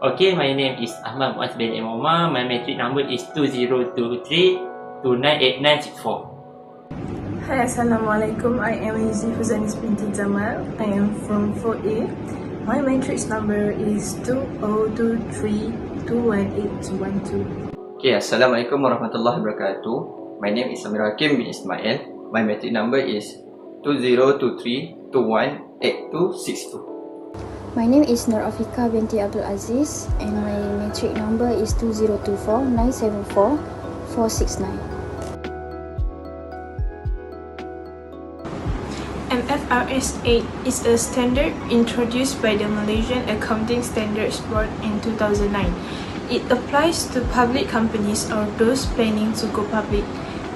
Okay, my name is Ahmad bin Omar. My matric number is 2023-298964. Hi, Assalamualaikum. I am YUZIE FUZANEEZ binti JAMAL. I am from 4A. My matrix number is 2023218212. Okay, Assalamualaikum warahmatullahi wabarakatuh. My name is Amirul Haqim bin ISMAIL. My matric number is 2023218262. My name is AFIQAH binti AZIZ and my matric number is 2024974469. MFRS8 is a standard introduced by the Malaysian Accounting Standards Board in 2009. It applies to public companies or those planning to go public.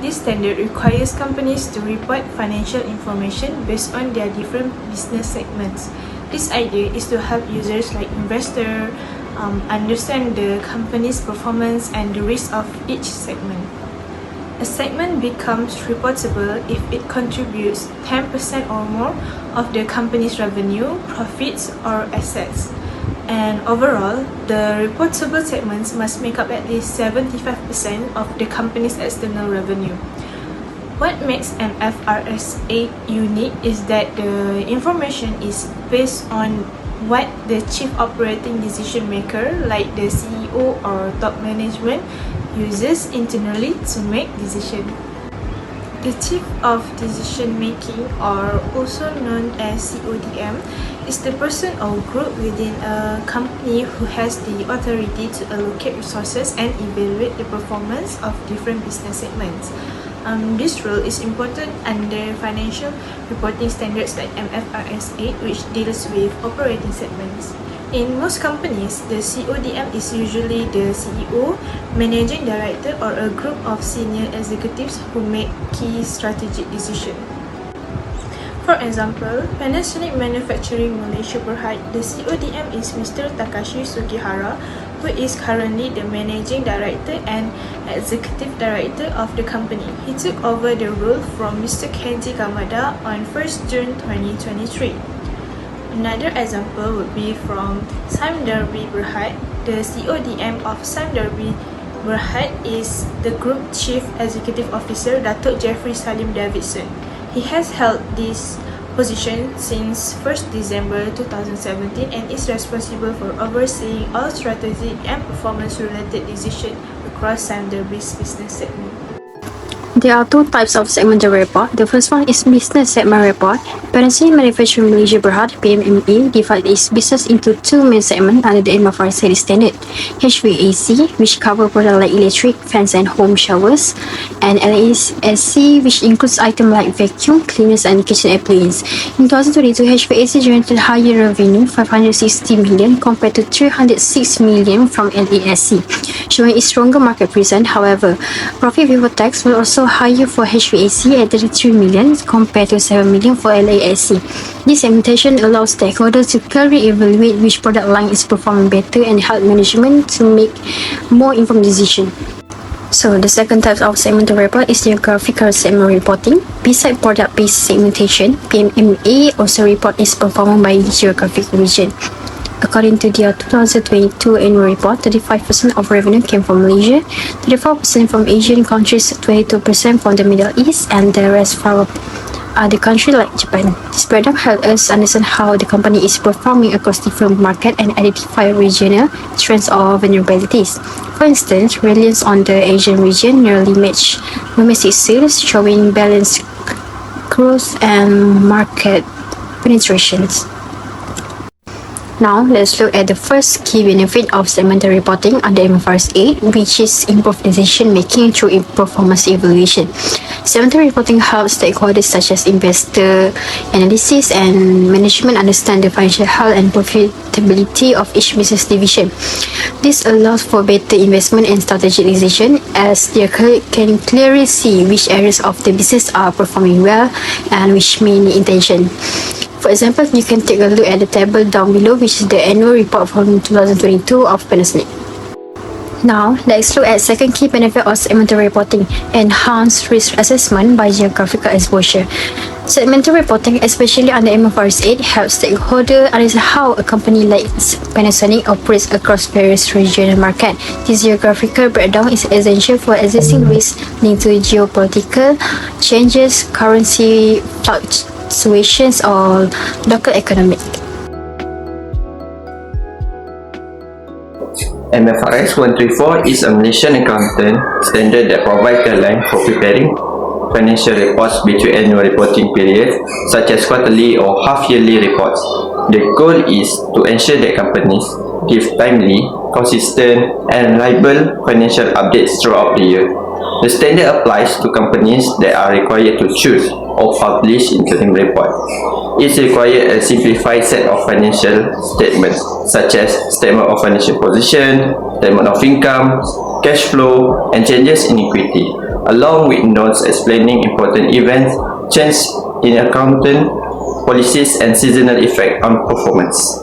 This standard requires companies to report financial information based on their different business segments. This idea is to help users like investors understand the company's performance and the risk of each segment. A segment becomes reportable if it contributes 10% or more of the company's revenue, profits, or assets. And overall, the reportable segments must make up at least 75% of the company's external revenue. What makes MFRS8 unique is that the information is based on what the chief operating decision maker, like the CEO or top management, uses internally to make decisions. The chief of decision making, or also known as CODM, is the person or group within a company who has the authority to allocate resources and evaluate the performance of different business segments. This role is important under financial reporting standards like MFRS8, which deals with operating segments. In most companies, the CODM is usually the CEO, managing director, or a group of senior executives who make key strategic decisions. For example, Panasonic Manufacturing Malaysia Berhad, the CODM is Mr. Takashi Sugihara, who is currently the managing director and executive director of the company. He took over the role from Mr. Kenji Kamada on 1st June 2023. Another example would be from Sime Darby Berhad. The CODM of Sime Darby Berhad is the Group Chief Executive Officer, Datuk Jeffrey Salim Davidson. He has held this position since 1st December 2017 and is responsible for overseeing all strategic and performance-related decisions across Sime Darby's business segment. There are two types of segmental report. The first one is business segment report. Panasonic Manufacturing Malaysia Berhad (PMMA) divides its business into two main segments under the MFRS8 standard: HVAC, which cover products like electric, fans and home showers, and LASC, which includes items like vacuum cleaners and kitchen appliances. In 2022, HVAC generated higher revenue, 560 million compared to 306 million from LASC, showing its stronger market presence. However, profit before tax was also higher for HVAC at 33 million compared to 7 million for LASC. This segmentation allows stakeholders to clearly evaluate which product line is performing better and help management to make more informed decisions. So the second type of segmental report is geographical segment reporting. Besides product-based segmentation, PMMA also report its performance by geographic region. According to their 2022 annual report, 35% of revenue came from Malaysia, 34% from Asian countries, 22% from the Middle East, and the rest from other countries like Japan. This breakdown helps us understand how the company is performing across different markets and identify regional strengths or vulnerabilities. For instance, reliance on the Asian region nearly match domestic sales, showing balanced growth and market penetrations. Now, let's look at the first key benefit of segmental reporting under MFRS8, which is improved decision making through performance evaluation. Segmental reporting helps stakeholders such as investor analysis and management understand the financial health and profitability of each business division. This allows for better investment and strategic decision, as they can clearly see which areas of the business are performing well and which may need attention. For example, you can take a look at the table down below, which is the annual report from 2022 of Panasonic. Now, let's look at second key benefit of segmental reporting, enhanced risk assessment by geographical exposure. Segmental reporting, especially under MFRS8, helps stakeholders understand how a company like Panasonic operates across various regional markets. This geographical breakdown is essential for assessing risks linked to geopolitical changes, currency fluctuations, or local economic. MFRS134 is a Malaysian accounting standard that provides guidelines for preparing financial reports between annual reporting periods, such as quarterly or half-yearly reports. The goal is to ensure that companies give timely, consistent, and reliable financial updates throughout the year. The standard applies to companies that are required to choose or publish interim reports. It requires a simplified set of financial statements, such as statement of financial position, statement of income, cash flow, and changes in equity, along with notes explaining important events, changes in accounting policies, and seasonal effect on performance.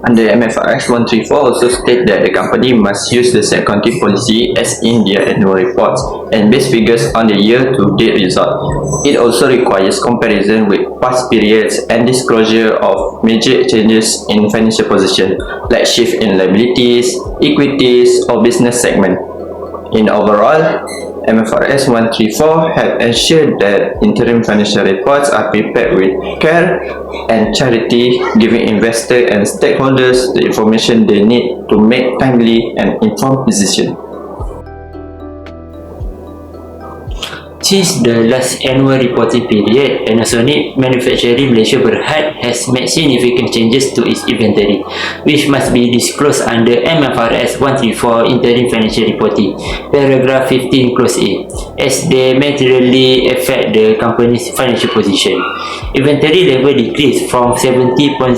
Under MFRS134 also state that the company must use the same accounting policy as in their annual reports and base figures on the year-to-date result. It also requires comparison with past periods and disclosure of major changes in financial position, like shift in liabilities, equities, or business segment. In overall, MFRS134 help ensure that interim financial reports are prepared with care and charity, giving investors and stakeholders the information they need to make timely and informed decisions. Since the last annual reporting period, Panasonic Manufacturing Malaysia Berhad has made significant changes to its inventory, which must be disclosed under MFRS 134 Interim Financial Reporting, paragraph 15 clause A, as they materially affect the company's financial position. Inventory level decreased from 70.05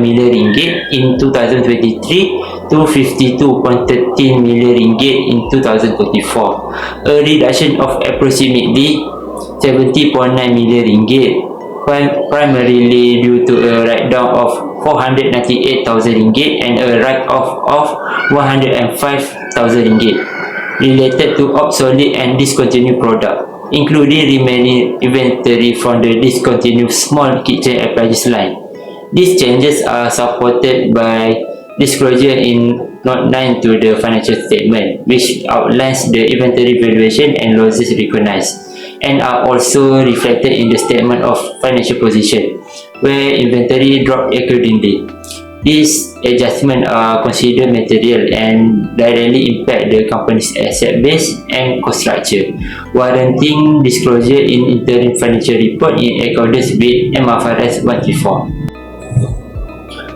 million ringgit in 2023 to 52.13 million ringgit in 2024, a reduction of approximately 70.9 million ringgit, primarily due to a write-down of 498,000 ringgit and a write-off of 105,000 ringgit related to obsolete and discontinued product, including remaining inventory from the discontinued small kitchen appliances line. These changes are supported by disclosure in Note 9 to the financial statement, which outlines the inventory valuation and losses recognized, and are also reflected in the statement of financial position, where inventory dropped accordingly. These adjustments are considered material and directly impact the company's asset base and cost structure, warranting disclosure in interim financial report in accordance with MFRS 134.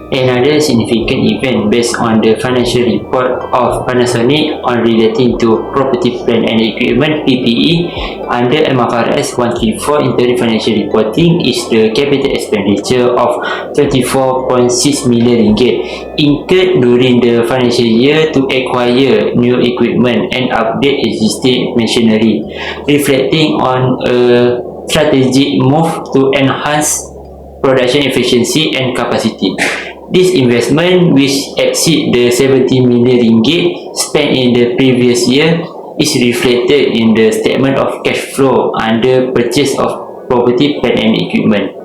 Another significant event based on the financial report of Panasonic on relating to property, plant and equipment (PPE) under MFRS 134 interim financial reporting is the capital expenditure of 24.6 million ringgit incurred during the financial year to acquire new equipment and update existing machinery, reflecting on a strategic move to enhance production efficiency and capacity. This investment, which exceeds the 70 million ringgit spent in the previous year, is reflected in the statement of cash flow under purchase of property, plant and equipment.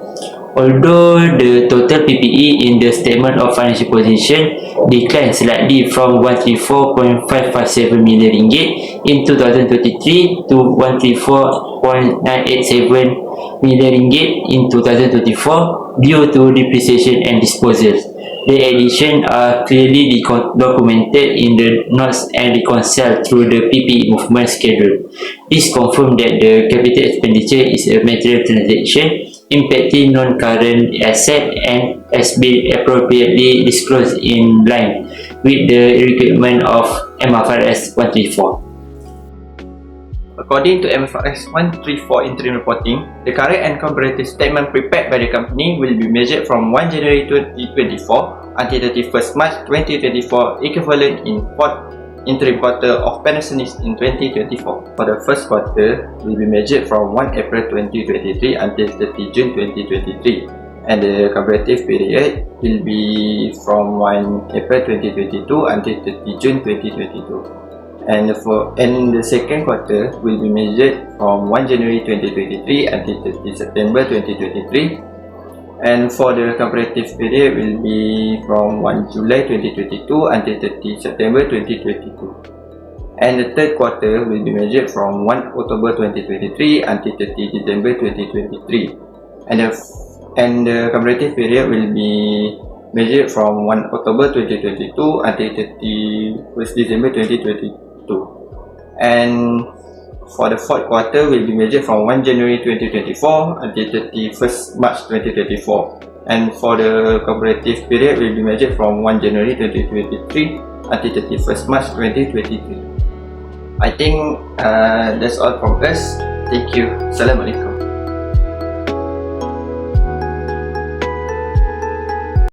Although the total PPE in the statement of financial position declined slightly from 134.557 million ringgit in 2023 to 134.987 million ringgit in 2024 due to depreciation and disposals. The additions are clearly documented in the notes and reconciled through the PPE movement schedule. This confirms that the capital expenditure is a material transaction impacting non-current asset and has been appropriately disclosed in line with the requirement of MFRS 134. According to MFRS 134 interim reporting, the current and comparative statement prepared by the company will be measured from 1 January 2024 until 31st March 2024, equivalent in 4th interim quarter of Panasonic in 2024. For the first quarter, will be measured from 1 April 2023 until 30 June 2023, and the comparative period will be from 1 April 2022 until 30 June 2022. and the second quarter will be measured from 1 January 2023 until 30 September 2023, and for the comparative period will be from 1 July 2022 until 30 September 2022, and the third quarter will be measured from 1 October 2023 until 30 December 2023, and the comparative period will be measured from 1 October 2022 until 31st December 2022, and for the fourth quarter will be measured from 1 January 2024 until 31st March 2024, and for the comparative period will be measured from 1 January 2023 until 31st March 2023. I think that's all from us. Thank you. Assalamualaikum.